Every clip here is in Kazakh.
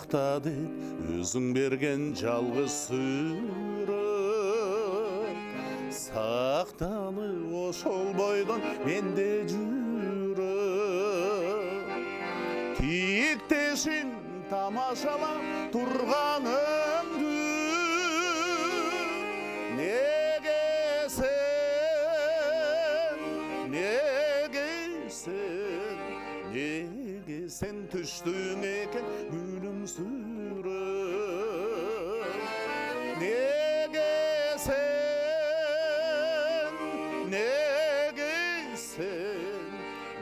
sakta деп өзің берген жалғыз сүріп сақтаны ошол бойдон менде жүріп тиктешин тамашалап турганыңды неге сен түштүң экен күлүмсүрөп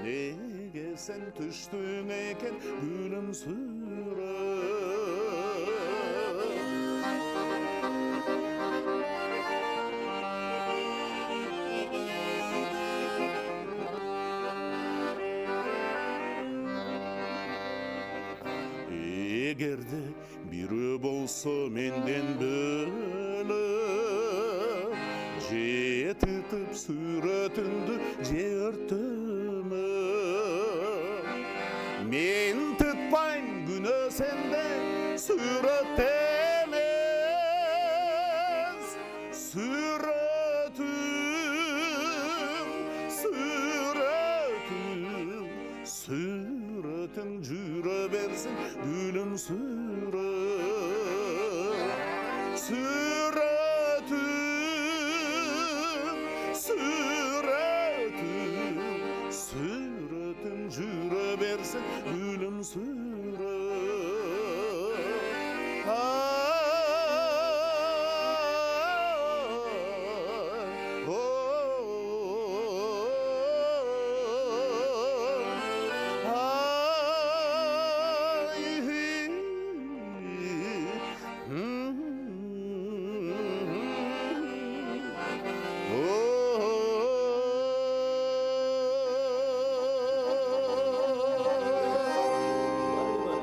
неге сен түштүң экен күлүмсүрөп эгерде бирөө болсо менден бөлөп же тытып сүрөтүңдү же өртөмөп мен тытпайм күнөө сенде сүрөт эмес сүрөтүң жүрө берсин күлүмсүрөп